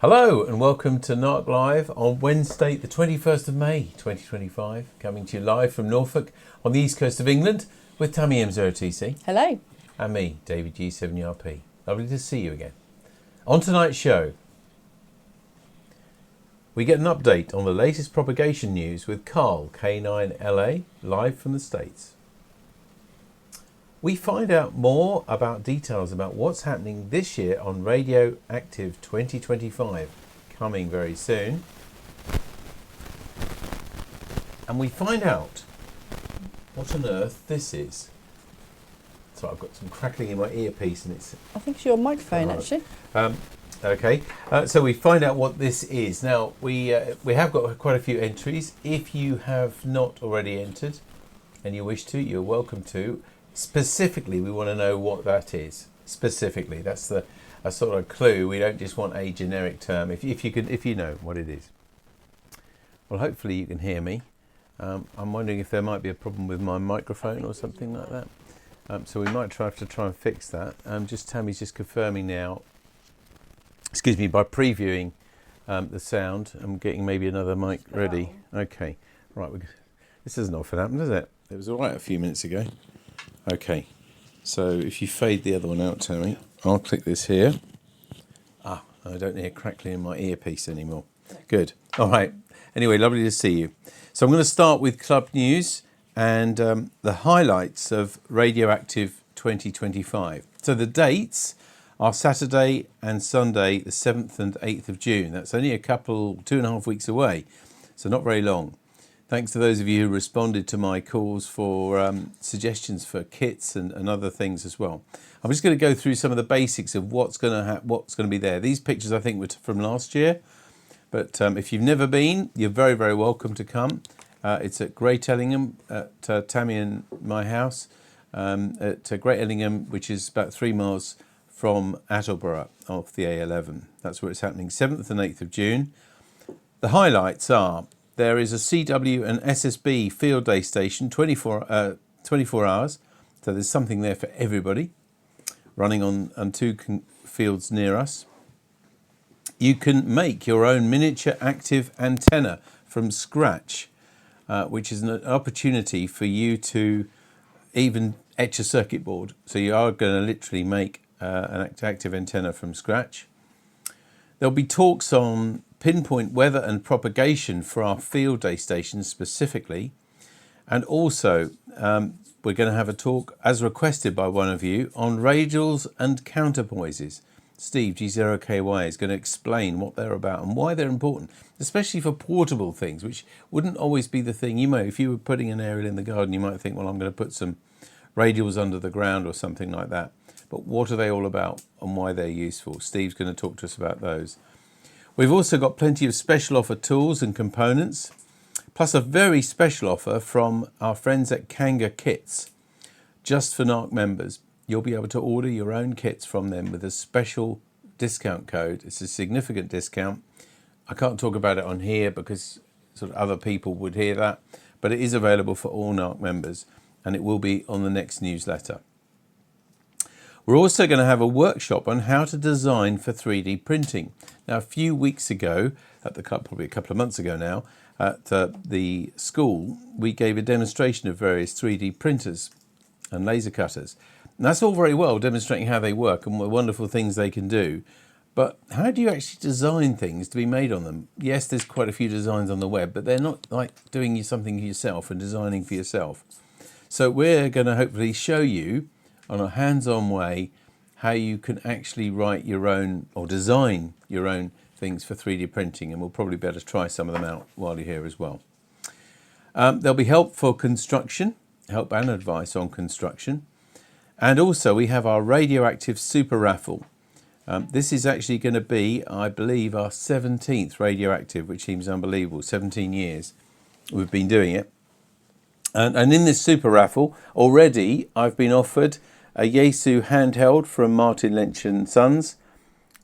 Hello and welcome to NARC Live on Wednesday the 21st of May 2025, coming to you live from Norfolk on the east coast of England with Tammy M0TC. Hello. And me, David G7RP. Lovely to see you again. On tonight's show, we get an update on the latest propagation news with Carl, K9LA, live from the States. We find out more about details about what's happening this year on Radioactive 2025, coming very soon. And we find out what on earth this is. So I've got some crackling in my earpiece and it's... I think it's your microphone, actually. Okay, so we find out what this is. Now, we have got quite a few entries. If you have not already entered and you wish to, you're welcome to. Specifically, we want to know what that is. Specifically, that's a sort of clue. We don't just want a generic term. If you know what it is. Well, hopefully you can hear me. I'm wondering if there might be a problem with my microphone or something like that. So we might have to try and fix that. Tammy's just confirming now. Excuse me, by previewing the sound. I'm getting maybe another mic ready. Okay, right. This isn't often happened, is it? It was all right a few minutes ago. Okay, so if you fade the other one out, Tammy, I'll click this here. I don't hear crackling in my earpiece anymore. Good. All right. Anyway, lovely to see you. So I'm going to start with club news and the highlights of Radioactive 2025. So the dates are Saturday and Sunday, the 7th and 8th of June. That's only 2.5 weeks away, so not very long. Thanks to those of you who responded to my calls for suggestions for kits and other things as well. I'm just going to go through some of the basics of what's going to be there. These pictures I think were from last year, but if you've never been, you're very, very welcome to come. It's at Great Ellingham at Tammy and my house at Great Ellingham, which is about 3 miles from Attleborough off the A11. That's where it's happening, 7th and 8th of June. The highlights are: there is a CW and SSB field day station, 24 hours. So there's something there for everybody, running on two fields near us. You can make your own miniature active antenna from scratch, which is an opportunity for you to even etch a circuit board. So you are going to literally make an active antenna from scratch. There'll be talks on pinpoint weather and propagation for our field day stations specifically. And also, we're going to have a talk, as requested by one of you, on radials and counterpoises. Steve, G0KY, is going to explain what they're about and why they're important, especially for portable things, which wouldn't always be the thing. If you were putting an aerial in the garden, you might think, well, I'm going to put some radials under the ground or something like that. But what are they all about and why they're useful? Steve's going to talk to us about those. We've also got plenty of special offer tools and components, plus a very special offer from our friends at Kanga Kits, just for NARC members. You'll be able to order your own kits from them with a special discount code. It's a significant discount. I can't talk about it on here because sort of other people would hear that, but it is available for all NARC members and it will be on the next newsletter. We're also going to have a workshop on how to design for 3D printing. Now, a few weeks ago, at the club, probably a couple of months ago now, at the school, we gave a demonstration of various 3D printers and laser cutters. And that's all very well, demonstrating how they work and what wonderful things they can do. But how do you actually design things to be made on them? Yes, there's quite a few designs on the web, but they're not like doing something yourself and designing for yourself. So we're going to hopefully show you on a hands-on way how you can actually write your own or design your own things for 3D printing, and we'll probably be able to try some of them out while you're here as well. There'll be help for construction, help and advice on construction, and also we have our Radioactive Super Raffle. This is actually going to be, I believe, our 17th Radioactive, which seems unbelievable. 17 years we've been doing it. And in this Super Raffle, already I've been offered a Yaesu handheld from Martin Lynch & Sons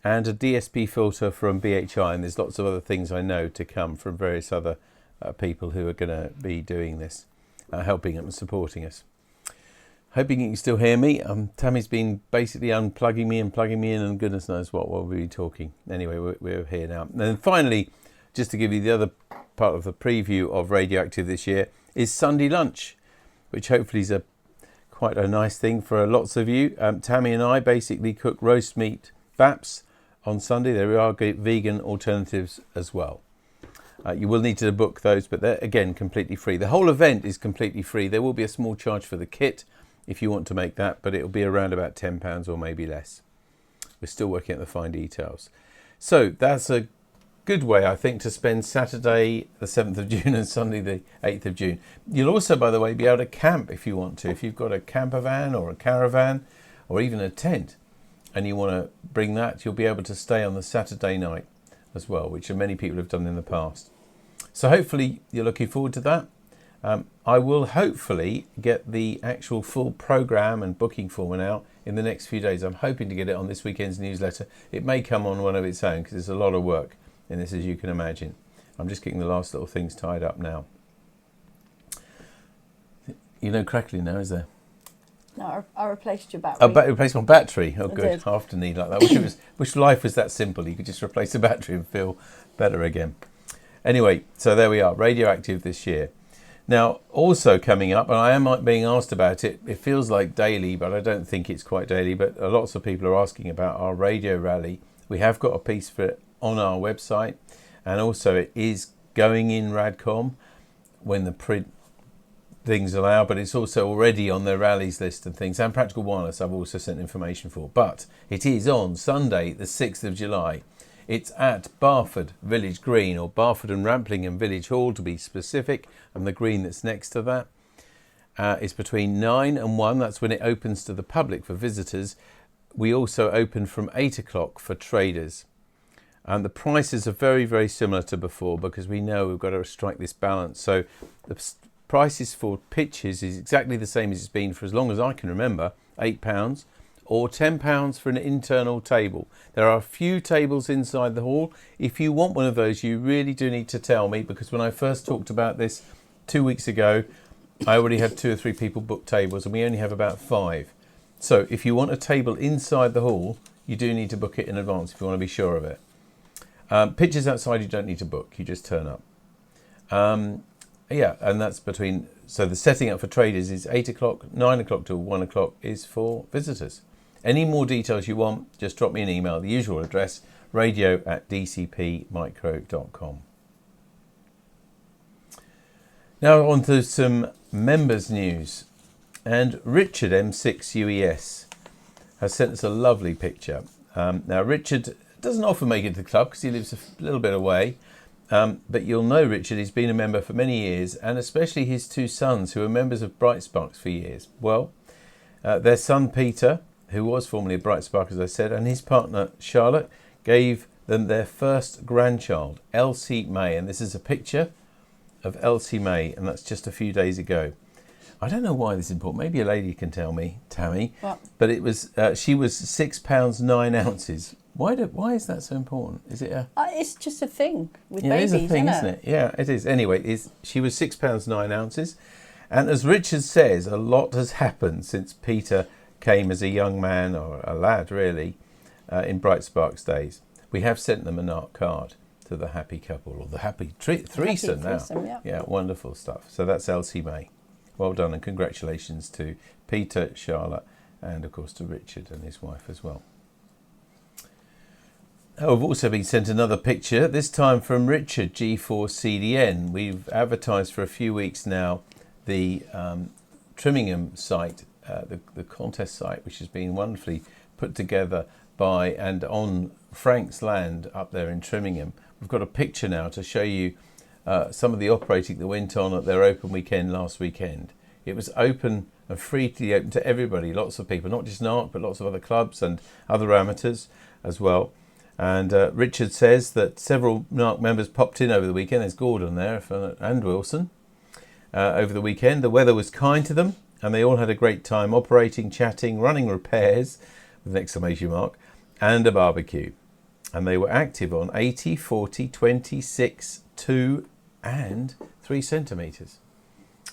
and a DSP filter from BHI, and there's lots of other things I know to come from various other people who are going to be doing this, helping and supporting us. Hoping you can still hear me. Tammy's been basically unplugging me and plugging me in, and goodness knows what we'll be talking. Anyway, we're here now. And then finally, just to give you the other part of the preview of Radioactive this year, is Sunday lunch, which hopefully is quite a nice thing for lots of you. Tammy and I basically cook roast meat VAPs on Sunday. There are vegan alternatives as well. You will need to book those, but they're, again, completely free. The whole event is completely free. There will be a small charge for the kit if you want to make that, but it'll be around about £10 or maybe less. We're still working out the fine details. So that's a good way, I think, to spend Saturday the 7th of June and Sunday the 8th of June. You'll also, by the way, be able to camp if you want to. If you've got a camper van or a caravan or even a tent and you want to bring that, you'll be able to stay on the Saturday night as well, which many people have done in the past. So hopefully you're looking forward to that. I will hopefully get the actual full programme and booking form out in the next few days. I'm hoping to get it on this weekend's newsletter. It may come on one of its own because there's a lot of work in this, as you can imagine. I'm just getting the last little things tied up now. You know crackling now, is there? No, I replaced your battery. Oh, replaced my battery. Oh, I good. did. I often need like that. Wish life was that simple. You could just replace the battery and feel better again. Anyway, so there we are. Radioactive this year. Now, also coming up, and I am being asked about it, it feels like daily, but I don't think it's quite daily, but lots of people are asking about our radio rally. We have got a piece for it on our website, and also it is going in Radcom when the print things allow, but it's also already on their rallies list and things, and Practical Wireless I've also sent information for. But it is on Sunday, the 6th of July. It's at Barford Village Green, or Barford and Ramplingham Village Hall to be specific, and the green that's next to that. It's between 9 and 1, that's when it opens to the public for visitors. We also open from 8 o'clock for traders. And the prices are very, very similar to before, because we know we've got to strike this balance. So the prices for pitches is exactly the same as it's been for as long as I can remember, £8. Or £10 for an internal table. There are a few tables inside the hall. If you want one of those, you really do need to tell me, because when I first talked about this 2 weeks ago, I already had 2 or 3 people book tables, and we only have about 5. So if you want a table inside the hall, you do need to book it in advance if you want to be sure of it. Pitches outside, you don't need to book, you just turn up. Yeah, and that's between, so the setting up for traders is 8 o'clock, 9 o'clock till 1 o'clock is for visitors. Any more details you want, just drop me an email, the usual address, radio@dcpmicro.com. Now on to some members news. And Richard M6UES has sent us a lovely picture. Now Richard doesn't often make it to the club because he lives a little bit away. But you'll know Richard, he's been a member for many years, and especially his 2 sons who are members of Bright Sparks for years. Well, their son Peter, who was formerly a Bright Spark, as I said, and his partner Charlotte gave them their first grandchild, Elsie May. And this is a picture of Elsie May, and that's just a few days ago. I don't know why this is important. Maybe a lady can tell me, Tammy. What? But it was she was £6 9 ounces. Why is that so important? Is it a... It's just a thing with Yeah, babies, it is a thing, isn't it? Yeah, it is. Anyway, she was £6 9 ounces. And as Richard says, a lot has happened since Peter came as a young man, or a lad really, in Bright Sparks days. We have sent them a NARC card to the happy couple, or the happy threesome now. Yeah, wonderful stuff. So that's Elsie May. Well done, and congratulations to Peter, Charlotte, and of course to Richard and his wife as well. Oh, I've also been sent another picture, this time from Richard G4CDN. We've advertised for a few weeks now the Trimmingham site, the contest site, which has been wonderfully put together by and on Frank's land up there in Trimmingham. We've got a picture now to show you some of the operating that went on at their open weekend last weekend. It was open and freely open to everybody, lots of people, not just NARC, but lots of other clubs and other amateurs as well. And Richard says that several NARC members popped in over the weekend. There's Gordon there and Wilson over the weekend. The weather was kind to them, and they all had a great time operating, chatting, running repairs, with an exclamation mark, and a barbecue. And they were active on 80, 40, 20, 6, 2 and 3 centimetres.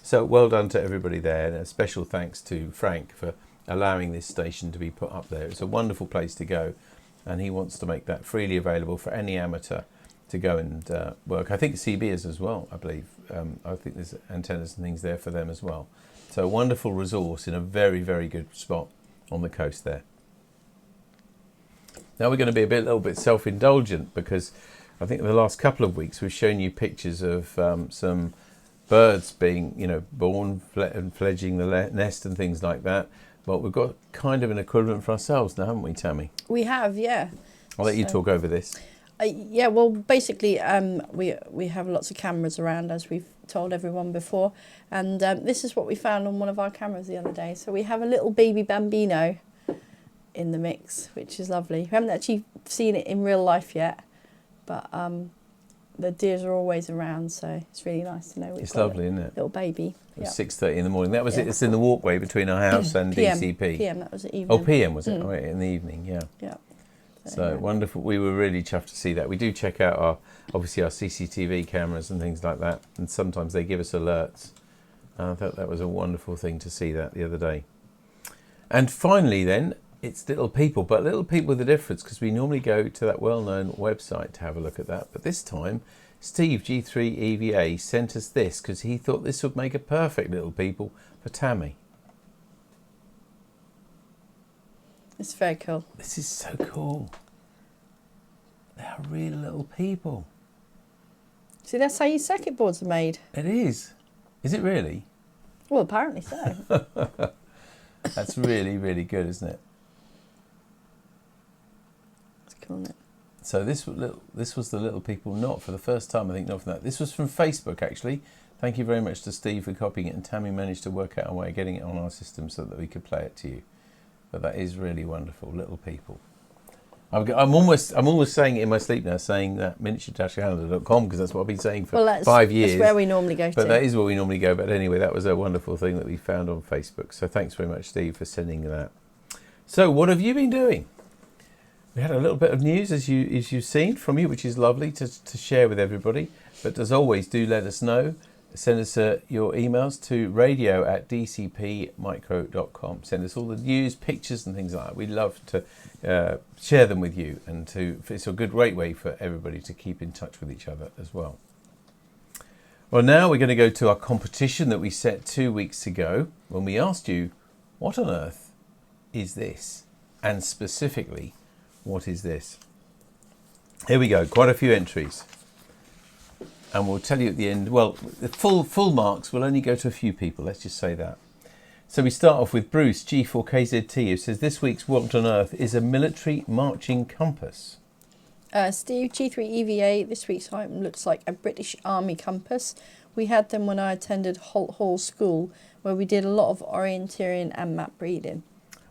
So well done to everybody there, and a special thanks to Frank for allowing this station to be put up there. It's a wonderful place to go, and he wants to make that freely available for any amateur to go and work. I think CB is as well, I believe. I think there's antennas and things there for them as well. So a wonderful resource in a very, very good spot on the coast there. Now we're going to be a little bit self-indulgent, because I think in the last couple of weeks we've shown you pictures of some birds being, born and fledging the nest and things like that. But we've got kind of an equivalent for ourselves now, haven't we, Tammy? We have, yeah. I'll let you talk over this. Yeah, well, basically, we have lots of cameras around, as we've told everyone before, and this is what we found on one of our cameras the other day. So we have a little baby bambino in the mix, which is lovely. We haven't actually seen it in real life yet, but the deers are always around, so it's really nice to know we've It's got lovely, isn't it? Little baby. It was 6:30 in the morning. That was it. It's in the walkway between our house and PM, DCP. PM, that was the evening. Oh, PM was it? Right, in the evening, yeah. Yeah. So wonderful. We were really chuffed to see that. We do check out our CCTV cameras and things like that, and sometimes they give us alerts. I thought that was a wonderful thing to see that the other day. And finally then, it's little people, but little people with a difference, because we normally go to that well-known website to have a look at that. But this time, Steve G3EVA sent us this, because he thought this would make a perfect little people for Tammy. It's very cool. This is so cool. They are real little people. See, that's how your circuit boards are made. It is. Is it really? Well, apparently so. That's really, really good, isn't it? It's cool, isn't it? So this was the little people, not for the first time, I think, not from that. This was from Facebook, actually. Thank you very much to Steve for copying it, and Tammy managed to work out a way of getting it on our system so that we could play it to you. But that is really wonderful, little people. I'm almost saying it in my sleep now, saying that miniature-calendar.com, because that's what I've been saying for 5 years. That's where we normally go to. But that is where we normally go. But anyway, that was a wonderful thing that we found on Facebook. So thanks very much, Steve, for sending that. So what have you been doing? We had a little bit of news, as you've seen from you, which is lovely to share with everybody. But as always, do let us know. Send us your emails to radio@dcpmicro.com. Send us all the news, pictures and things like that. We'd love to share them with you, and it's a great way for everybody to keep in touch with each other as well. Well, now we're going to go to our competition that we set 2 weeks ago, when we asked you, what on earth is this? And specifically, what is this? Here we go, quite a few entries. And we'll tell you at the end, well, the full marks will only go to a few people, let's just say that. So we start off with Bruce, G4KZT, who says, this week's What on Earth is a military marching compass. Steve, G3EVA, this week's item looks like a British Army compass. We had them when I attended Holt Hall School, where we did a lot of orienteering and map reading.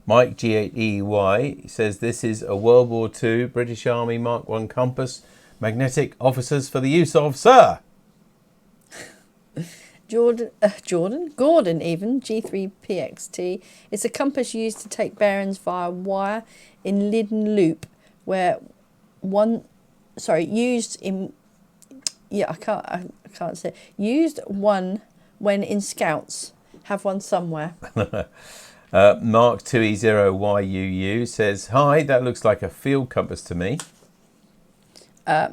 Mike, G8EY, says, this is a World War II British Army Mark I compass. Magnetic officers for the use of, sir. Gordon even, G3PXT. It's a compass used to take bearings via wire in Lyddon Loop, I can't say. Used one when in Scouts. Have one somewhere. Mark 2E0YUU says, hi, that looks like a field compass to me.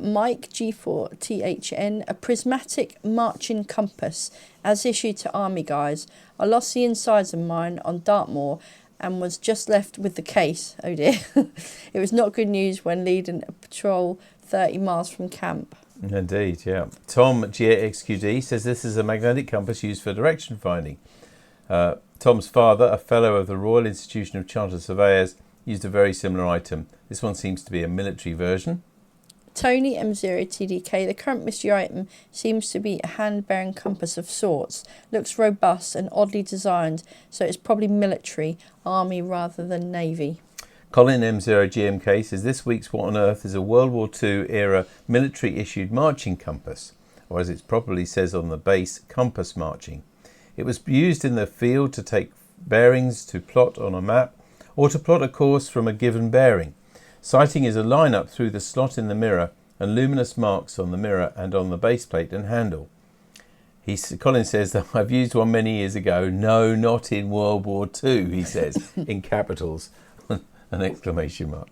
Mike G4THN, a prismatic marching compass as issued to army guys. I lost the insides of mine on Dartmoor and was just left with the case. Oh dear. It was not good news when leading a patrol 30 miles from camp. Indeed, yeah. Tom G8XQD says this is a magnetic compass used for direction finding. Tom's father, a fellow of the Royal Institution of Chartered Surveyors, used a very similar item. This one seems to be a military version. Tony M0TDK, the current mystery item seems to be a hand-bearing compass of sorts. Looks robust and oddly designed, so it's probably military, army rather than navy. Colin M0GMK says this week's What on Earth is a World War II era military issued marching compass, or as it properly says on the base, compass marching. It was used in the field to take bearings, to plot on a map, or to plot a course from a given bearing. Sighting is a line up through the slot in the mirror and luminous marks on the mirror and on the base plate and handle. Colin says that I've used one many years ago. No, not in World War II, he says, in capitals, an exclamation mark.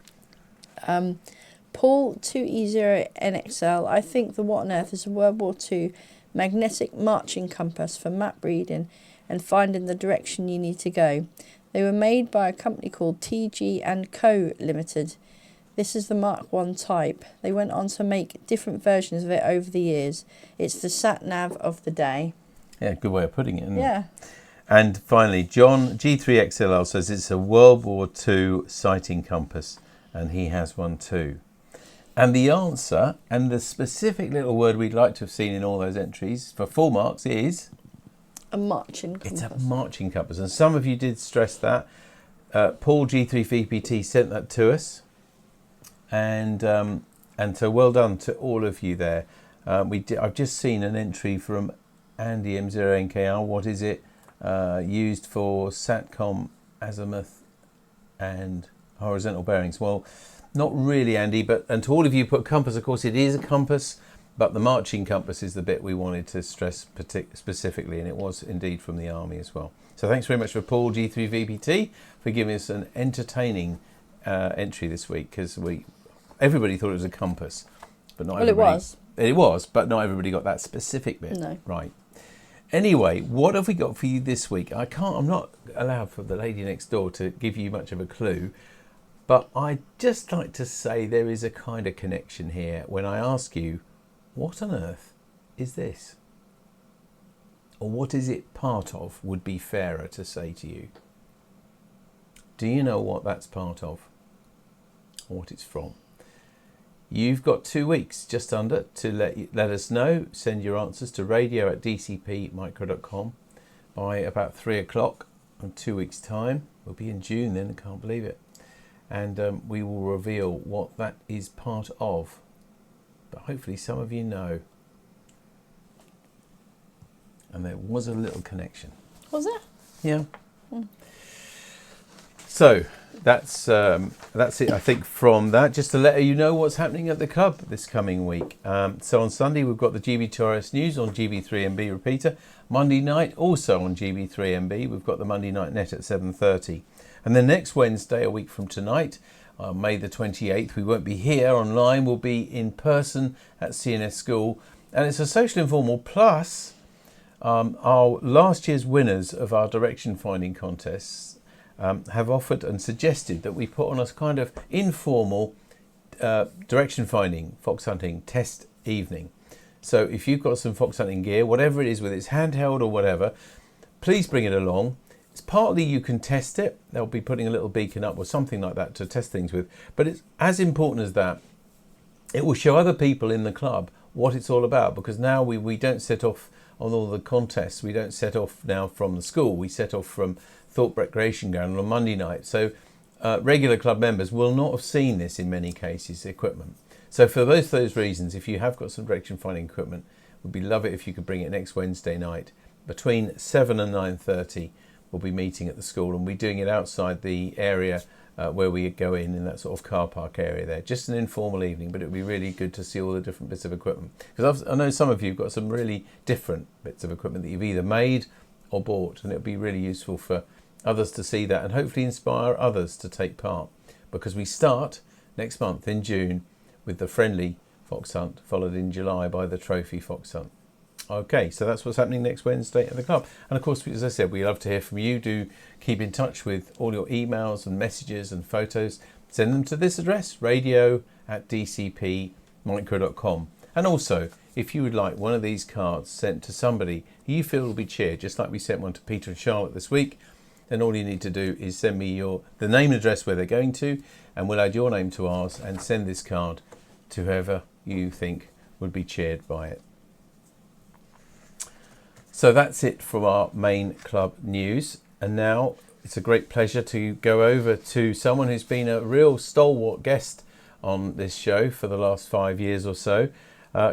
Paul 2E0NXL, I think the What on Earth is a World War II magnetic marching compass for map reading and finding the direction you need to go. They were made by a company called TG & Co. Limited. This is the Mark 1 type. They went on to make different versions of it over the years. It's the sat-nav of the day. Yeah, good way of putting it, isn't Yeah. it? And finally, John G3XLL says it's a World War II sighting compass, and he has one too. And the answer, and the specific little word we'd like to have seen in all those entries for full marks is... A marching compass. It's a marching compass. And some of you did stress that. Paul G3VPT sent that to us. And so well done to all of you there. I've just seen an entry from Andy M0NKR. What is it? Used for SATCOM, azimuth and horizontal bearings. Well, not really, Andy, and to all of you put compass, of course, it is a compass, but the marching compass is the bit we wanted to stress specifically, and it was indeed from the Army as well. So thanks very much for Paul G3VPT for giving us an entertaining entry this week, because everybody thought it was a compass, but not everybody. Well, it was. It was, but not everybody got that specific bit. No. Right. Anyway, what have we got for you this week? I'm not allowed for the lady next door to give you much of a clue, but I'd just like to say there is a kind of connection here when I ask you, what on earth is this? Or what is it part of, would be fairer to say to you. Do you know what that's part of? Or what it's from? You've got 2 weeks, just under, to let us know. Send your answers to radio@dcpmicro.com by about 3 o'clock in 2 weeks' time. We'll be in June then, I can't believe it. And we will reveal what that is part of. But hopefully some of you know. And there was a little connection. Was there? Yeah. So that's it, I think, from that. Just to let you know what's happening at the club this coming week. So on Sunday we've got the GB2RS News on GB3MB repeater. Monday night also on GB3MB. We've got the Monday Night Net at 7:30. And then next Wednesday, a week from tonight, May the 28th, we won't be here online. We'll be in person at CNS School. And it's a social informal plus our last year's winners of our direction finding contests have offered and suggested that we put on a kind of informal direction finding fox hunting test evening. So if you've got some fox hunting gear, whatever it is, whether it's handheld or whatever, please bring it along. It's partly you can test it. They'll be putting a little beacon up or something like that to test things with. But it's as important as that. It will show other people in the club what it's all about, because now we don't set off on all the contests. We don't set off now from the school. We set off from Thorpe Recreation Ground on Monday night. So regular club members will not have seen this in many cases, equipment. So for both those reasons, if you have got some direction finding equipment, we'd love it if you could bring it next Wednesday night between 7 and 9:30. We'll be meeting at the school, and we're doing it outside the area where we go in that sort of car park area there. Just an informal evening, but it would be really good to see all the different bits of equipment. Because I know some of you have got some really different bits of equipment that you've either made or bought, and it would be really useful for others to see that and hopefully inspire others to take part. Because we start next month in June with the friendly fox hunt, followed in July by the trophy fox hunt. Okay, so that's what's happening next Wednesday at the club. And of course, as I said, we love to hear from you. Do keep in touch with all your emails and messages and photos. Send them to this address, radio@dcpmicro.com. And also, if you would like one of these cards sent to somebody who you feel will be cheered, just like we sent one to Peter and Charlotte this week, then all you need to do is send me the name and address where they're going to, and we'll add your name to ours and send this card to whoever you think would be cheered by it. So that's it from our main club news. And now it's a great pleasure to go over to someone who's been a real stalwart guest on this show for the last 5 years or so.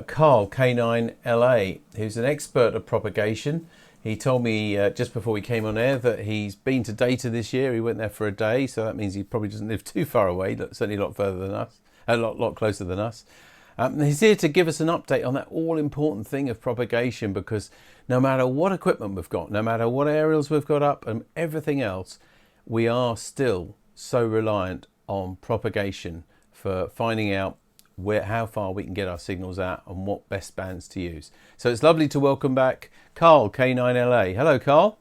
Carl, K9LA, who's an expert of propagation. He told me just before we came on air that he's been to Data this year. He went there for a day, so that means he probably doesn't live too far away, certainly a lot further than us, a lot closer than us. He's here to give us an update on that all-important thing of propagation, because no matter what equipment we've got, no matter what aerials we've got up and everything else, we are still so reliant on propagation for finding out how far we can get our signals out and what best bands to use. So it's lovely to welcome back Carl, K9LA. Hello, Carl.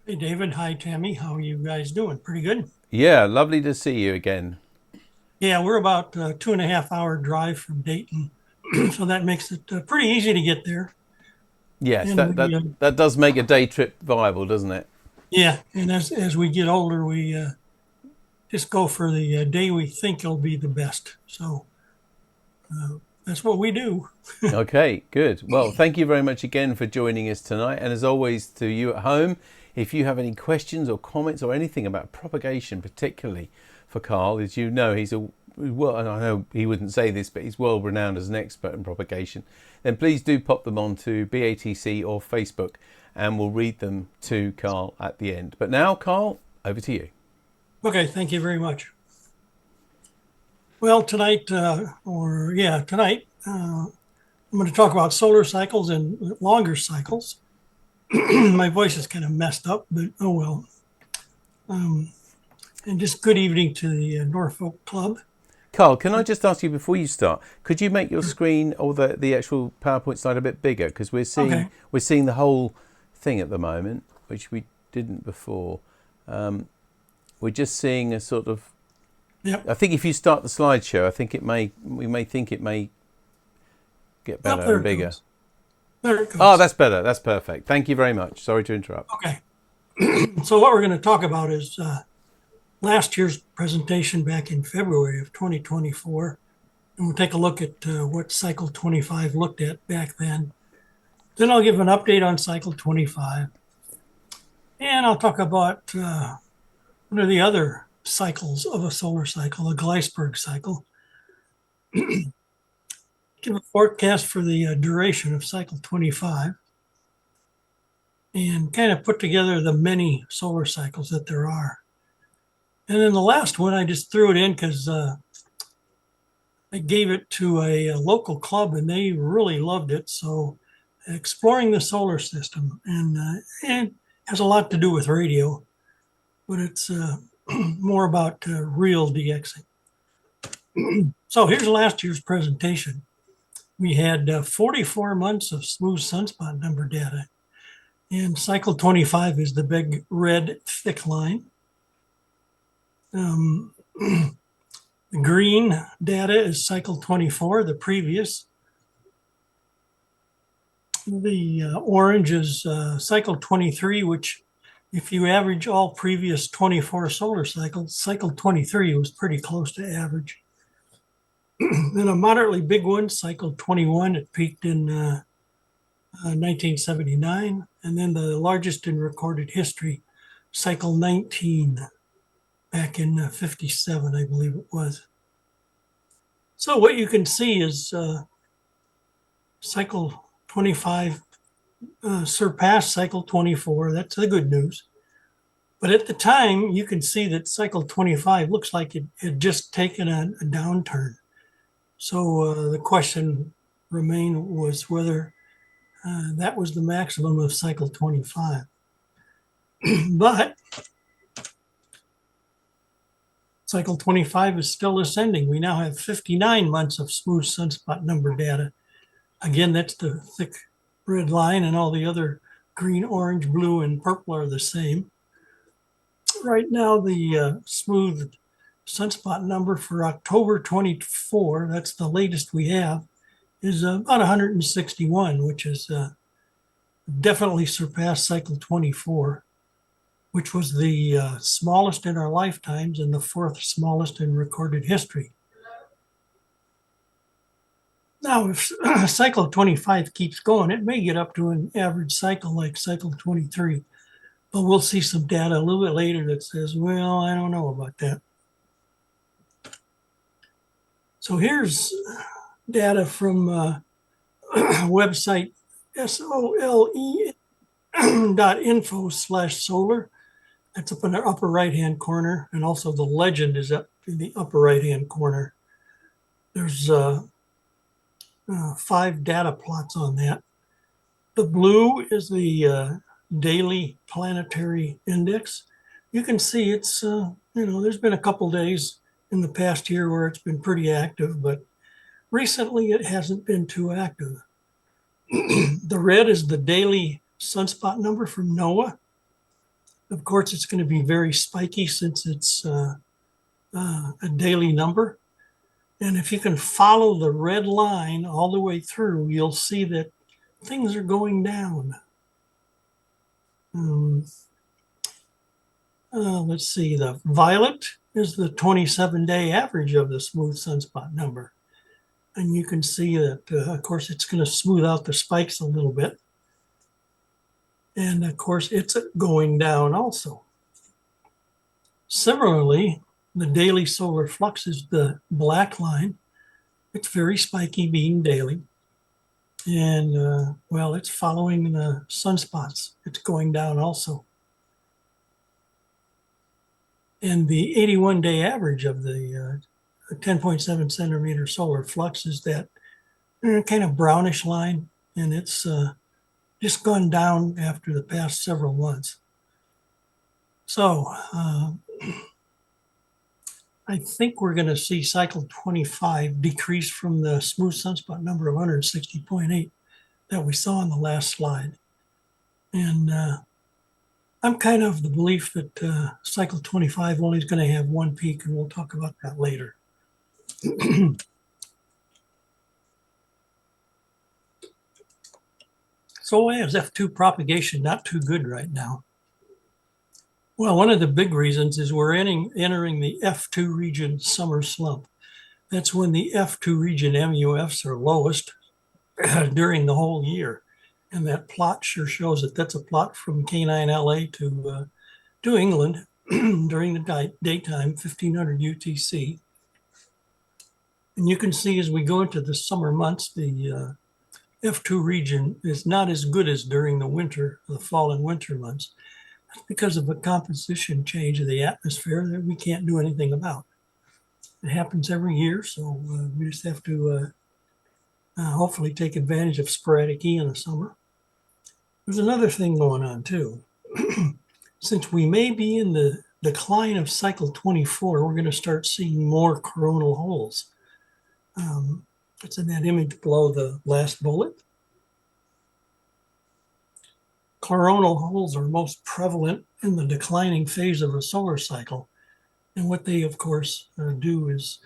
Hey, David. Hi, Tammy. How are you guys doing? Pretty good? Yeah, lovely to see you again. Yeah, we're about a 2.5 hour drive from Dayton, so that makes it pretty easy to get there. Yes, And that does make a day trip viable, doesn't it? yeah, and as we get older, we just go for the day we think will be the best. So that's what we do. Okay, good. Well, thank you very much again for joining us tonight. And as always, to you at home, if you have any questions or comments or anything about propagation, particularly for Carl, as you know, and I know he wouldn't say this, but he's well renowned as an expert in propagation, then please do pop them on to BATC or Facebook and we'll read them to Carl at the end. But now, Carl, over to you. Okay, thank you very much. Well, tonight, I'm going to talk about solar cycles and longer cycles. My voice is kind of messed up, but oh well. And just good evening to the Norfolk Club. Carl, can I just ask you before you start, could you make your screen or the actual PowerPoint slide a bit bigger? Because we're seeing the whole thing at the moment, which we didn't before. We're just seeing a sort of. Yep. I think if you start the slideshow, I think we may think it may get better and bigger. There it goes. Oh, that's better. That's perfect. Thank you very much. Sorry to interrupt. Okay. So what we're going to talk about is last year's presentation back in February of 2024. And we'll take a look at what cycle 25 looked at back then. Then I'll give an update on cycle 25. And I'll talk about one of the other cycles of a solar cycle, a Gleisberg cycle. Give a forecast for the duration of cycle 25 and kind of put together the many solar cycles that there are. And then the last one, I just threw it in because I gave it to a local club and they really loved it. So exploring the solar system, and it has a lot to do with radio, but it's more about real DXing. So here's last year's presentation. We had 44 months of smooth sunspot number data, and cycle 25 is the big red thick line. The green data is cycle 24, the previous. The orange is cycle 23, which if you average all previous 24 solar cycles, cycle 23 was pretty close to average. Then a moderately big one, cycle 21, it peaked in 1979. And then the largest in recorded history, cycle 19, back in 57, I believe it was. So what you can see is cycle 25 surpassed cycle 24. That's the good news. But at the time, you can see that cycle 25 looks like it had just taken a downturn. So the question remained was whether that was the maximum of cycle 25. But cycle 25 is still ascending. We now have 59 months of smooth sunspot number data. Again, that's the thick red line, and all the other green, orange, blue, and purple are the same. Right now, the smooth sunspot number for October 24, that's the latest we have, is about 161, which is definitely surpassed cycle 24, which was the smallest in our lifetimes and the fourth smallest in recorded history. Now, if cycle 25 keeps going, it may get up to an average cycle like cycle 23, but we'll see some data a little bit later that says, well, I don't know about that. So here's data from website sole.info/solar. That's up in the upper right-hand corner, and also the legend is up in the upper right-hand corner. There's 5 data plots on that. The blue is the daily planetary index. You can see it's, there's been a couple days in the past year where it's been pretty active, but recently it hasn't been too active. The red is the daily sunspot number from NOAA. Of course, it's going to be very spiky since it's a daily number. And if you can follow the red line all the way through, you'll see that things are going down. Let's see, the violet is the 27-day average of the smooth sunspot number. And you can see that, of course, it's going to smooth out the spikes a little bit. And of course, it's going down also. Similarly, the daily solar flux is the black line. It's very spiky being daily. And well, it's following the sunspots. It's going down also. And the 81-day average of the 10.7 centimeter solar flux is that kind of brownish line. And it's just gone down after the past several months. So I think we're going to see cycle 25 decrease from the smooth sunspot number of 160.8 that we saw on the last slide. And I'm kind of the belief that cycle 25 only is going to have one peak, and we'll talk about that later. So why is F2 propagation not too good right now? Well, one of the big reasons is we're entering the F2 region summer slump. That's when the F2 region MUFs are lowest during the whole year. And that plot sure shows that that's a plot from K9LA to England during the daytime, 1500 UTC. And you can see as we go into the summer months, the F2 region is not as good as during the fall and winter months. That's because of a composition change of the atmosphere that we can't do anything about. It happens every year, so we just have to hopefully take advantage of sporadic E in the summer. There's another thing going on too. Since we may be in the decline of cycle 24, we're going to start seeing more coronal holes. It's in that image below the last bullet. Coronal holes are most prevalent in the declining phase of a solar cycle. And what they, of course, do is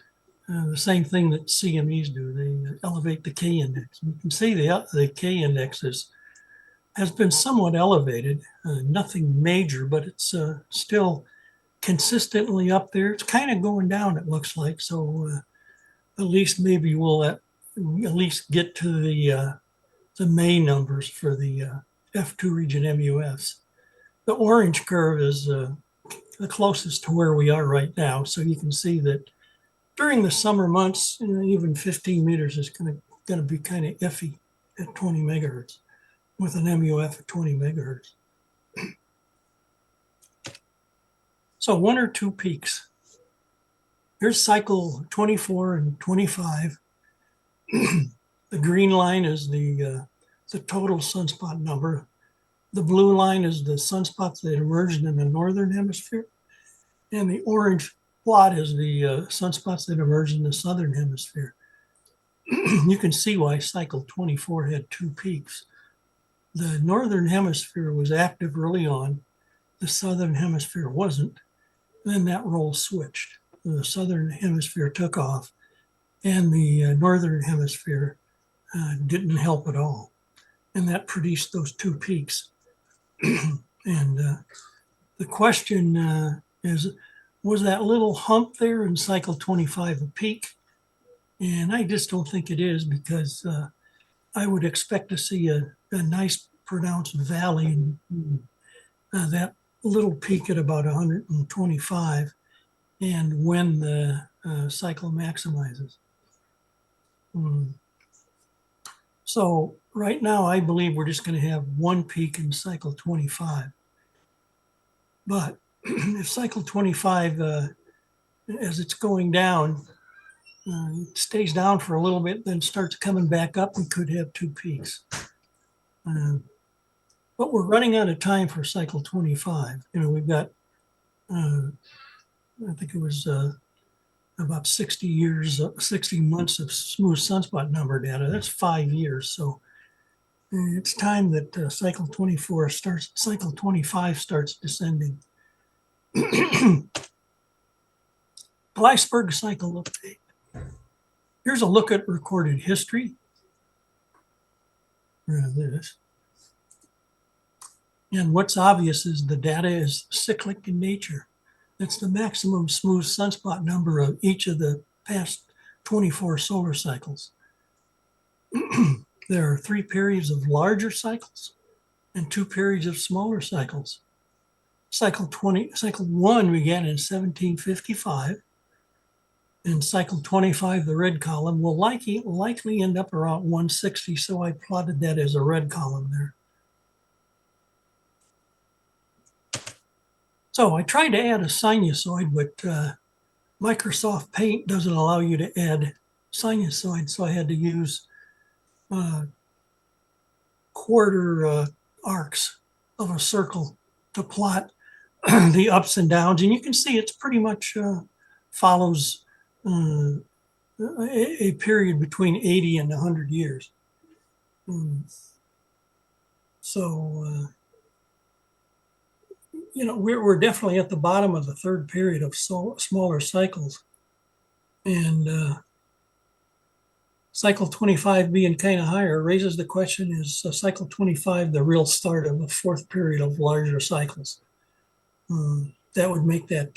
the same thing that CMEs do. They elevate the K index. You can see the K index has been somewhat elevated, nothing major, but it's still consistently up there. It's kind of going down, it looks like. So at least maybe we'll at least get to the May numbers for the F2 region MUFs. The orange curve is the closest to where we are right now. So you can see that during the summer months, even 15 meters is going to be kind of iffy at 20 megahertz with an MUF at 20 megahertz. So 1 or 2 peaks. Here's cycle 24 and 25. The green line is the total sunspot number. The blue line is the sunspots that emerged in the northern hemisphere. And the orange plot is the sunspots that emerged in the southern hemisphere. You can see why cycle 24 had 2 peaks. The northern hemisphere was active early on. The southern hemisphere wasn't. Then that role switched. The southern hemisphere took off, and the northern hemisphere didn't help at all. And that produced those 2 peaks. And the question is, was that little hump there in cycle 25 a peak? And I just don't think it is, because I would expect to see a nice pronounced valley in that little peak at about 125, and when the cycle maximizes. So right now, I believe we're just going to have 1 peak in cycle 25. But if cycle 25, as it's going down, It stays down for a little bit, then starts coming back up. We could have two peaks. But we're running out of time for cycle 25. We've got, I think it was about 60 years, 60 months of smooth sunspot number data. That's 5 years. So it's time that cycle 25 starts descending. Gleisberg cycle update. Here's a look at recorded history. This. And what's obvious is the data is cyclic in nature. That's the maximum smooth sunspot number of each of the past 24 solar cycles. There are 3 periods of larger cycles and 2 periods of smaller cycles. Cycle 1 began in 1755, and cycle 25, the red column, will likely end up around 160, so I plotted that as a red column there. So I tried to add a sinusoid, but Microsoft Paint doesn't allow you to add sinusoid, so I had to use quarter arcs of a circle to plot the ups and downs. And you can see it's pretty much follows a period between 80 and 100 years. We're definitely at the bottom of the 3rd period of smaller cycles. And cycle 25 being kind of higher raises the question, is cycle 25 the real start of the 4th period of larger cycles? That would make that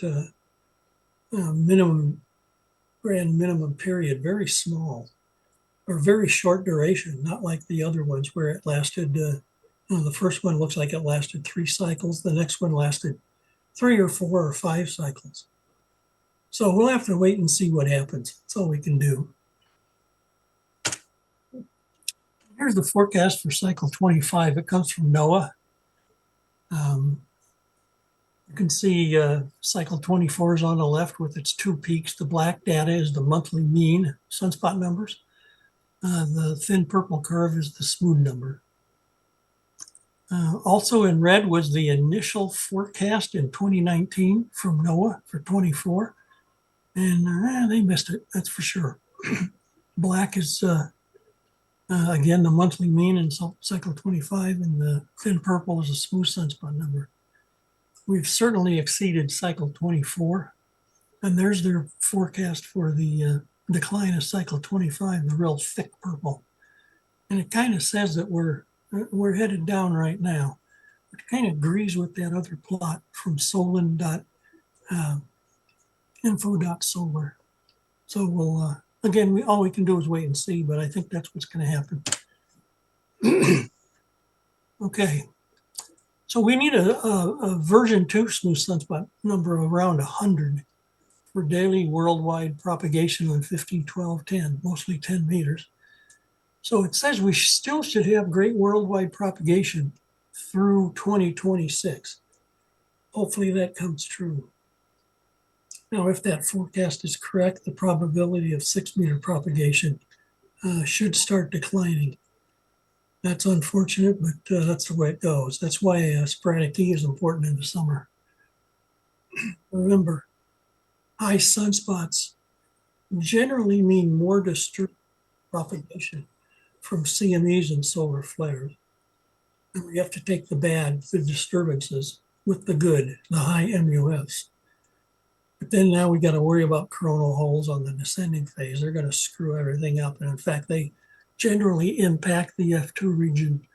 grand minimum period very small, or very short duration, not like the other ones where it lasted, the first one looks like it lasted 3 cycles. The next one lasted 3 or 4 or 5 cycles. So we'll have to wait and see what happens. That's all we can do. Here's the forecast for cycle 25. It comes from NOAA. You can see cycle 24 is on the left with its 2 peaks. The black data is the monthly mean sunspot numbers. The thin purple curve is the smooth number. Also in red was the initial forecast in 2019 from NOAA for 24. And they missed it, that's for sure. Black is, again, the monthly mean in cycle 25, and the thin purple is a smooth sunspot number. We've certainly exceeded cycle 24. And there's their forecast for the decline of cycle 25, the real thick purple. And it kind of says that we're headed down right now. It kind of agrees with that other plot from solin.info.solar. So we'll, again, all we can do is wait and see, but I think that's what's going to happen. Okay. So we need a version 2 smooth sunspot number of around 100 for daily worldwide propagation on 15/12/10, mostly 10 meters. So it says we still should have great worldwide propagation through 2026. Hopefully that comes true. Now, if that forecast is correct, the probability of 6-meter propagation should start declining. That's unfortunate, but that's the way it goes. That's why sporadic E is important in the summer. Remember, high sunspots generally mean more disturbed propagation from CMEs and solar flares. And we have to take the bad, the disturbances, with the good, the high MUFs. But then now we got to worry about coronal holes on the descending phase. They're going to screw everything up. And in fact, they generally impact the F2 region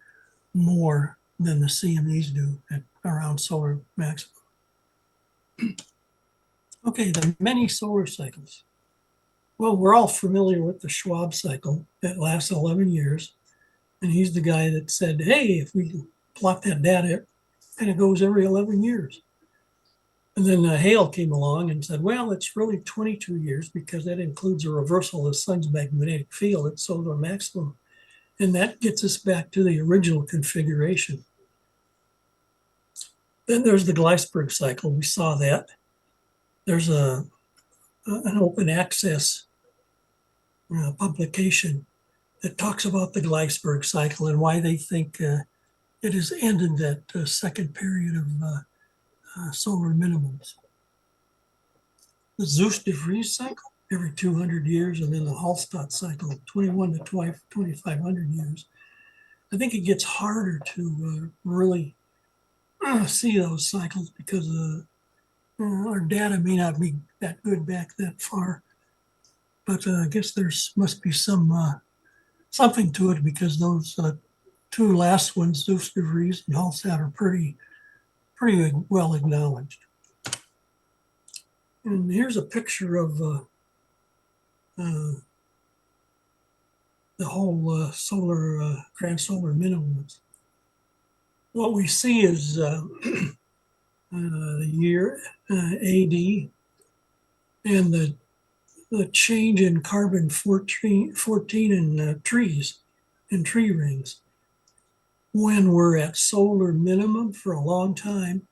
more than the CMEs do at around solar maximum. Okay, the many solar cycles. Well, we're all familiar with the Schwab cycle that lasts 11 years. And he's the guy that said, hey, if we plot that data, and it goes every 11 years. And then Hale came along and said, well, it's really 22 years because that includes a reversal of the sun's magnetic field at solar maximum. And that gets us back to the original configuration. Then there's the Gleisberg cycle. We saw that. There's an open access publication that talks about the Gleisberg cycle and why they think it has ended that second period of solar minimums. The Zeus de Vries cycle, every 200 years, and then the Hallstatt cycle, 21 to 2,500 years. I think it gets harder to really see those cycles because our data may not be that good back that far. But I guess there's must be some something to it because those two last ones, Zeus de Vries and Hallstatt, are pretty well acknowledged. And here's a picture of the whole grand solar minimums. What we see is the year AD and the change in carbon 14 in trees, in tree rings. When we're at solar minimum for a long time,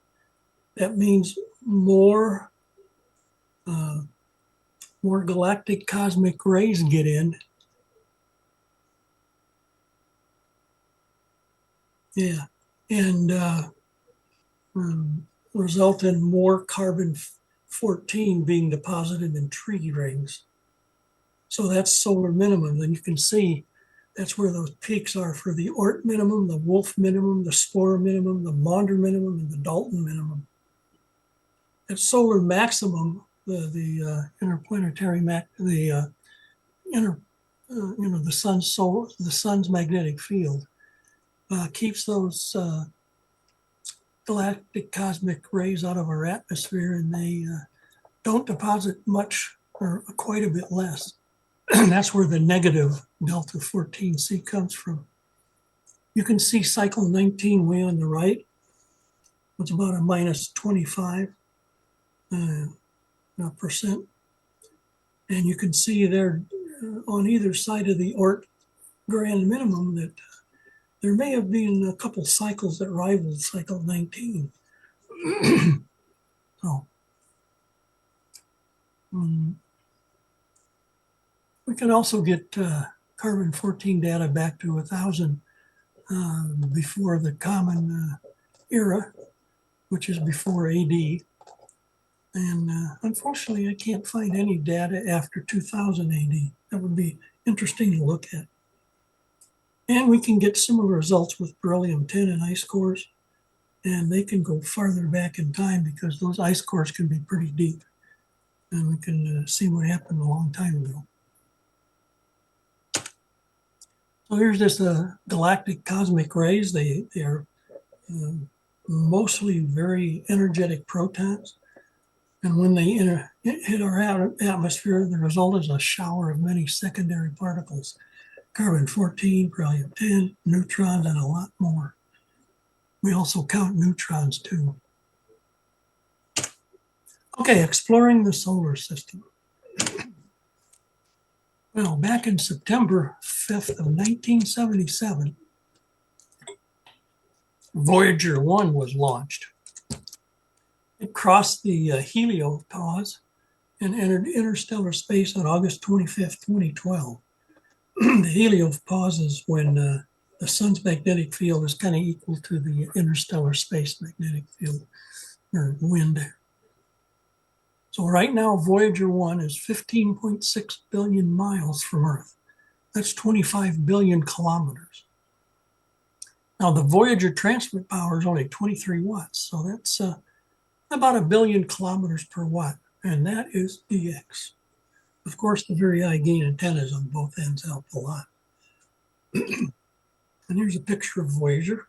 that means more galactic cosmic rays get in. Yeah, and result in more carbon 14 being deposited in tree rings. So that's solar minimum. And you can see that's where those peaks are for the Oort minimum, the Wolf minimum, the Sporer minimum, the Maunder minimum, and the Dalton minimum. At solar maximum, the interplanetary the sun's magnetic field keeps those galactic cosmic rays out of our atmosphere, and they don't deposit much or quite a bit less. And that's where the negative delta 14C comes from. You can see cycle 19 way on the right. It's about a minus 25%. And you can see there on either side of the Oort grand minimum that there may have been a couple cycles that rivaled cycle 19. So we can also get carbon 14 data back to 1,000 before the common era, which is before AD. And unfortunately, I can't find any data after 2000 AD. That would be interesting to look at. And we can get similar results with beryllium-10 and ice cores. And they can go farther back in time because those ice cores can be pretty deep. And we can see what happened a long time ago. So here's this galactic cosmic rays. They are mostly very energetic protons. And when they hit our atmosphere, the result is a shower of many secondary particles. Carbon-14, beryllium-10, neutrons, and a lot more. We also count neutrons too. Okay, exploring the solar system. Well, back in September 5th of 1977, Voyager 1 was launched. It crossed the heliopause and entered interstellar space on August 25th, 2012. The heliopause is when the sun's magnetic field is kind of equal to the interstellar space magnetic field, or wind. So right now, Voyager 1 is 15.6 billion miles from Earth. That's 25 billion kilometers. Now, the Voyager transmit power is only 23 watts, so that's about 1 billion kilometers per watt, and that is DX. Of course, the very high gain antennas on both ends help a lot. And here's a picture of Voyager.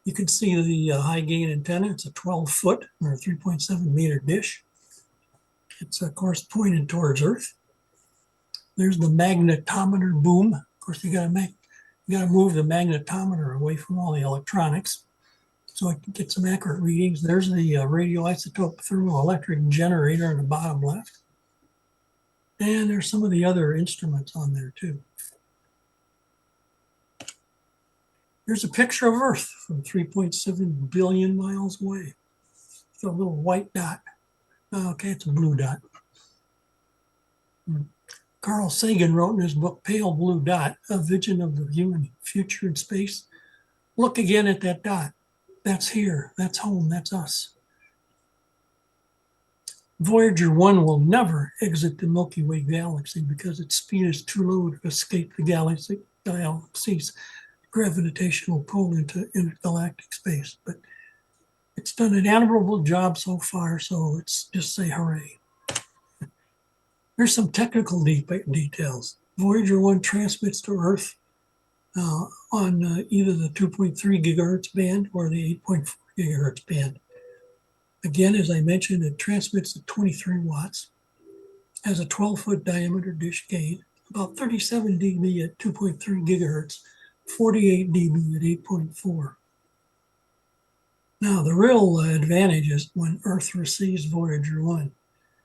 You can see the high gain antenna. It's a 12-foot or 3.7 meter dish. It's, of course, pointed towards Earth. There's the magnetometer boom. Of course, you got to move the magnetometer away from all the electronics so I can get some accurate readings. There's the radioisotope thermoelectric generator in the bottom left. And there's some of the other instruments on there too. Here's a picture of Earth from 3.7 billion miles away. It's a little white dot. Okay, it's a blue dot. Carl Sagan wrote in his book, Pale Blue Dot, A Vision of the Human Future in Space. Look again at that dot. That's here, that's home, that's us. Voyager 1 will never exit the Milky Way galaxy because its speed is too low to escape the galaxy's gravitational pull into intergalactic space. But it's done an admirable job so far, so let's just say hooray. Here's some technical details. Voyager 1 transmits to Earth on either the 2.3 gigahertz band or the 8.4 gigahertz band. Again, as I mentioned, it transmits at 23 watts, has a 12-foot diameter dish gain, about 37 dB at 2.3 gigahertz, 48 dB at 8.4. Now, the real advantage is when Earth receives Voyager 1.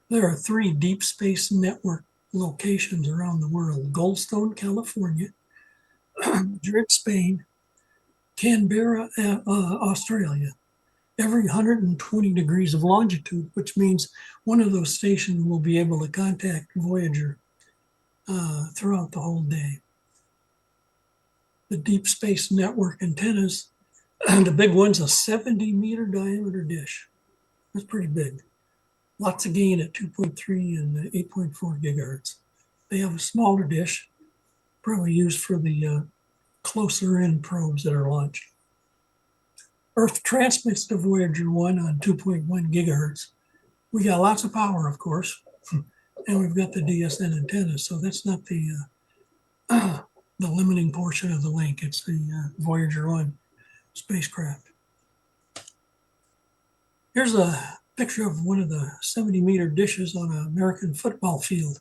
There are 3 deep space network locations around the world: Goldstone, California, Madrid, Spain, Canberra, Australia. Every 120 degrees of longitude, which means one of those stations will be able to contact Voyager throughout the whole day. The Deep Space Network antennas, the big one's a 70-meter diameter dish. That's pretty big. Lots of gain at 2.3 and 8.4 gigahertz. They have a smaller dish, probably used for the closer in probes that are launched. Earth transmits to Voyager 1 on 2.1 gigahertz. We got lots of power, of course, and we've got the DSN antenna, so that's not the limiting portion of the link. It's the Voyager 1 spacecraft. Here's a picture of one of the 70-meter dishes on an American football field.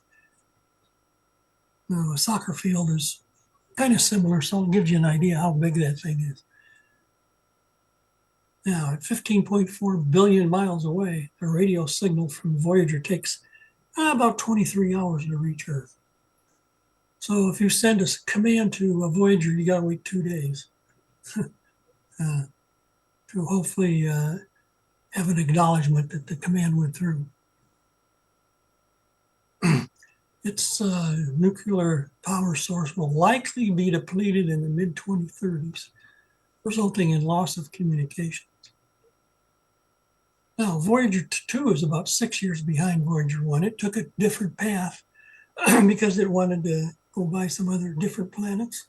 Now, a soccer field is kind of similar, so it gives you an idea how big that thing is. Now, at 15.4 billion miles away, a radio signal from Voyager takes about 23 hours to reach Earth. So if you send a command to a Voyager, you got to wait 2 days to hopefully have an acknowledgement that the command went through. Its nuclear power source will likely be depleted in the mid-2030s, resulting in loss of communication. Now, Voyager 2 is about 6 years behind Voyager 1. It took a different path because it wanted to go by some other different planets.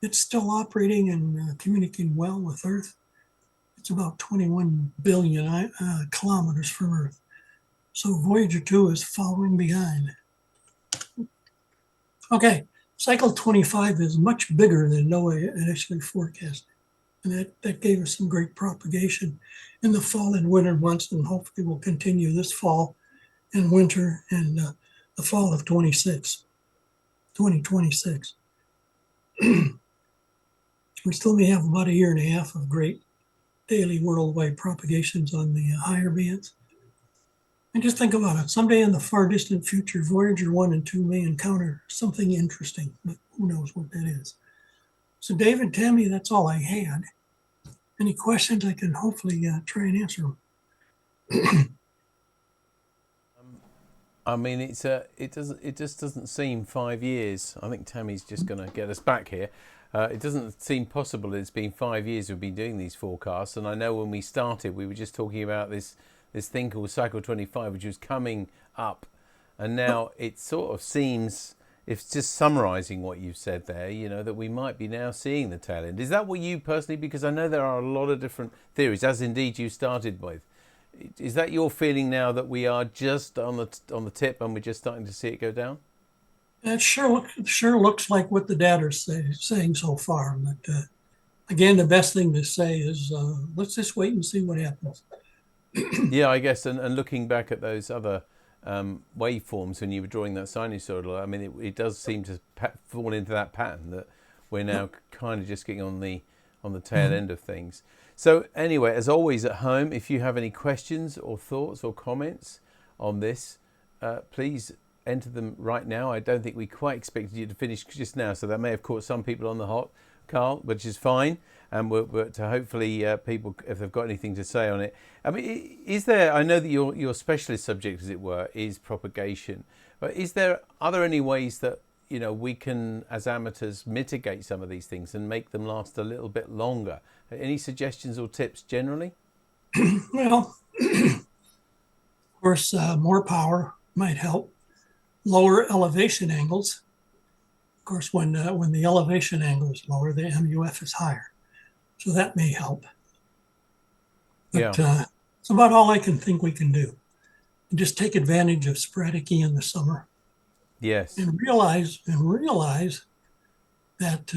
It's still operating and communicating well with Earth. It's about 21 billion kilometers from Earth. So Voyager 2 is following behind. Okay, cycle 25 is much bigger than NOAA initially forecasted. And that gave us some great propagation in the fall and winter months, and hopefully will continue this fall and winter and the fall of 2026. We still may have about a year and a half of great daily worldwide propagations on the higher bands. And just think about it. Someday in the far distant future, Voyager 1 and 2 may encounter something interesting, but who knows what that is. So David, Tammy, that's all I had. Any questions, I can hopefully try and answer them. I mean, it just doesn't seem 5 years. I think Tammy's just going to get us back here. It doesn't seem possible that it's been 5 years we've been doing these forecasts. And I know when we started, we were just talking about this thing called Cycle 25, which was coming up. And now it sort of seems, if just summarising what you've said there, you know, that we might be now seeing the tail end. Is that what you personally, because I know there are a lot of different theories, as indeed you started with. Is that your feeling now that we are just on the tip and we're just starting to see it go down? It sure looks like what the data are saying so far. But again, the best thing to say is let's just wait and see what happens. Yeah, I guess. And looking back at those other waveforms when you were drawing that sinusoidal, I mean, it does seem to fall into that pattern that we're now kind of just getting on the tail end of things. So anyway, as always at home, if you have any questions or thoughts or comments on this, please enter them right now. I don't think we quite expected you to finish just now, so that may have caught some people on the hop. Carl, which is fine. And we're to hopefully people, if they've got anything to say on it. I mean, is there? I know that your specialist subject, as it were, is propagation. But are there any ways that we can, as amateurs, mitigate some of these things and make them last a little bit longer? Any suggestions or tips generally? Well, of course, more power might help. Lower elevation angles. Of course, when the elevation angle is lower, the MUF is higher. So that may help. But it's about all I can think we can do. And just take advantage of sporadic in the summer. Yes. And realize that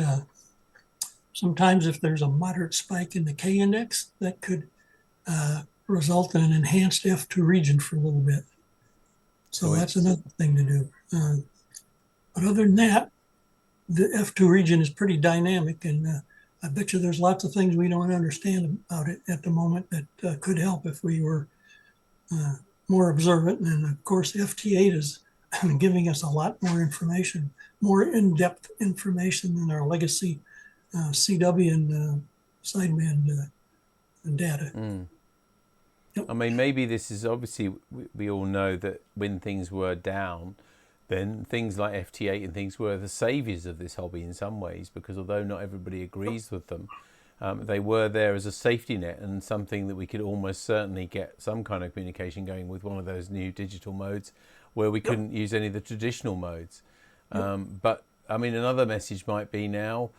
sometimes if there's a moderate spike in the K index, that could result in an enhanced F2 region for a little bit. So that's another thing to do. But other than that, the F2 region is pretty dynamic, and I bet you there's lots of things we don't understand about it at the moment that could help if we were more observant. And of course, FT8 is giving us a lot more information, more in-depth information than our legacy CW and sideband data. Yep. I mean, maybe this is obviously, we all know that when things were down, then things like FT8 and things were the saviors of this hobby in some ways, because although not everybody agrees with them, they were there as a safety net and something that we could almost certainly get some kind of communication going with one of those new digital modes where we couldn't use any of the traditional modes. But I mean, another message might be now,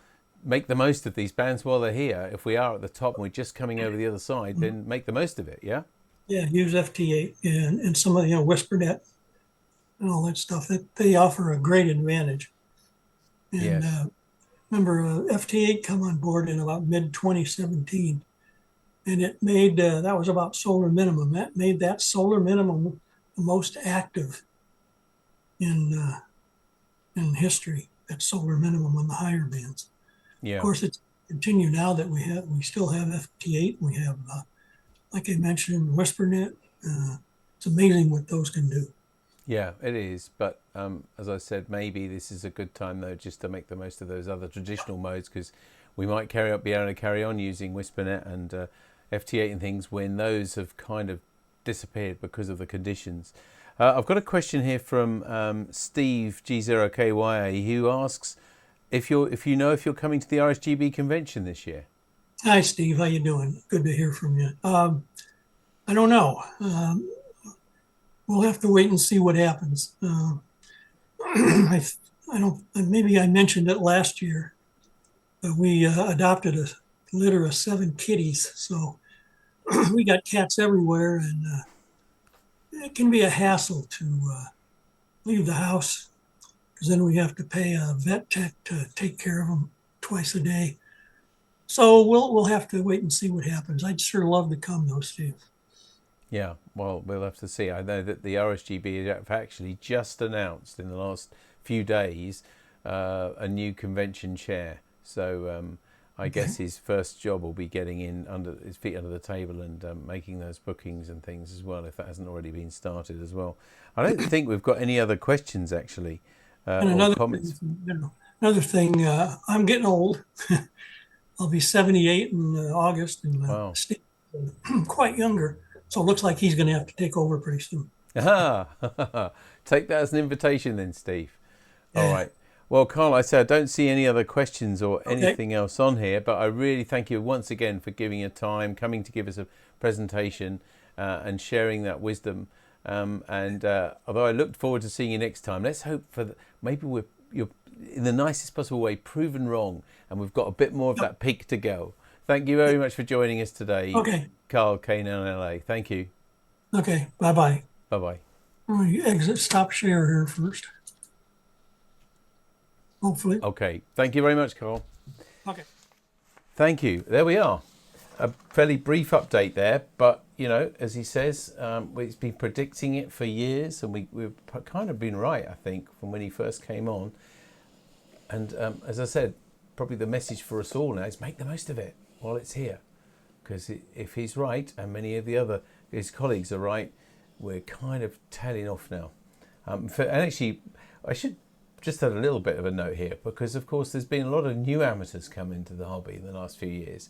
make the most of these bands while they're here. If we are at the top and we're just coming over the other side, then make the most of it, yeah? Yeah, use FT8 and some of the WhisperNet and all that stuff. That they offer a great advantage. And remember, FT8 come on board in about mid-2017, and it made, that was about solar minimum. That made that solar minimum the most active in history, that solar minimum on the higher bands. Of course, it's continued now that we still have FT8. We have, like I mentioned, WhisperNet. It's amazing what those can do. Yeah, it is. But as I said, maybe this is a good time, though, just to make the most of those other traditional modes, because we might be able to carry on using WhisperNet and FT8 and things when those have kind of disappeared because of the conditions. I've got a question here from Steve G0KYA, who asks if you're coming to the RSGB convention this year. Hi, Steve. How you doing? Good to hear from you. I don't know. We'll have to wait and see what happens. I don't. Maybe I mentioned it last year. We adopted a litter of 7 kitties, so we got cats everywhere, and it can be a hassle to leave the house, because then we have to pay a vet tech to take care of them twice a day. So we'll have to wait and see what happens. I'd sure love to come though, Steve. Yeah, well, we'll have to see. I know that the RSGB have actually just announced in the last few days a new convention chair. So I guess his first job will be getting in under his feet under the table and making those bookings and things as well, if that hasn't already been started as well. I don't think we've got any other questions actually. And or comments. Another thing, I'm getting old. I'll be 78 in August, and Wow. quite younger. So it looks like he's going to have to take over pretty soon. Take that as an invitation then, Steve. Yeah. All right. Well, Carl, I don't see any other questions or anything else on here, but I really thank you once again for giving your time, coming to give us a presentation and sharing that wisdom. And although I look forward to seeing you next time, let's hope for maybe you're in the nicest possible way proven wrong, and we've got a bit more of that peak to go. Thank you very much for joining us today, Carl, K9LA. Thank you. Okay, bye-bye. Bye-bye. I'm going to exit stop share here first. Hopefully. Okay, thank you very much, Carl. Okay. Thank you. There we are. A fairly brief update there, but, as he says, we've been predicting it for years, and we've kind of been right, I think, from when he first came on. And as I said, probably the message for us all now is make the most of it while it's here. Because if he's right, and many of his colleagues are right, we're kind of tailing off now. And actually, I should just had a little bit of a note here because, of course, there's been a lot of new amateurs come into the hobby in the last few years,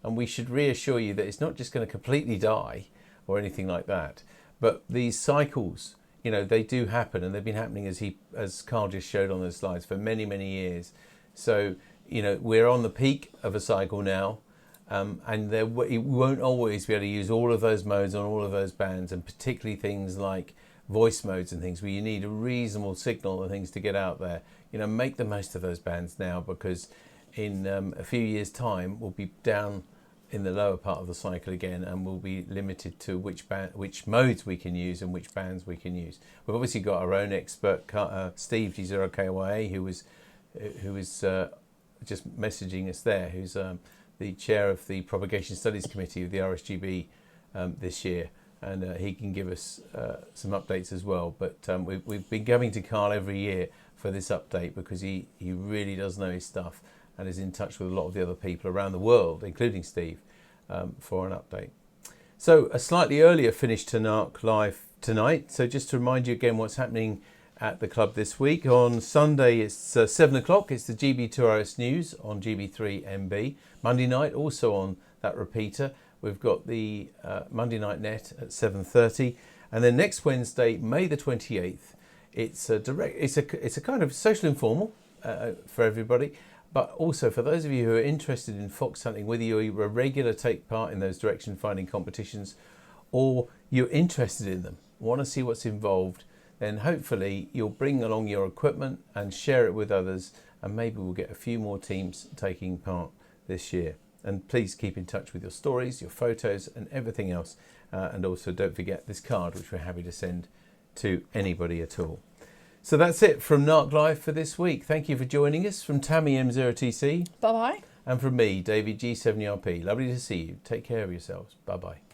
and we should reassure you that it's not just going to completely die or anything like that, but these cycles, you know, they do happen, and they've been happening as Carl just showed on those slides for many, many years. So, you know, we're on the peak of a cycle now, and we won't always be able to use all of those modes on all of those bands, and particularly things like voice modes and things where you need a reasonable signal and things to get out there. You know, make the most of those bands now, because in a few years' time we'll be down in the lower part of the cycle again, and we'll be limited to which modes we can use and which bands we can use. We've obviously got our own expert, Steve G0KYA, who was just messaging us there, who's the chair of the Propagation Studies Committee of the RSGB this year, and he can give us some updates as well. But we've been coming to Carl every year for this update because he really does know his stuff and is in touch with a lot of the other people around the world, including Steve, for an update. So a slightly earlier finish to NARC Live tonight. So just to remind you again what's happening at the club this week. On Sunday it's 7 o'clock, it's the GB2RS News on GB3MB. Monday night also on that repeater. We've got the Monday Night Net at 7:30, and then next Wednesday, May the 28th, it's a kind of social informal for everybody, but also for those of you who are interested in fox hunting, whether you're a regular take part in those direction finding competitions, or you're interested in them, want to see what's involved, then hopefully you'll bring along your equipment and share it with others, and maybe we'll get a few more teams taking part this year. And please keep in touch with your stories, your photos and everything else. And also don't forget this card, which we're happy to send to anybody at all. So that's it from NARC Live for this week. Thank you for joining us. From Tammy M0TC. Bye-bye. And from me, David G7ERP. Lovely to see you. Take care of yourselves. Bye-bye.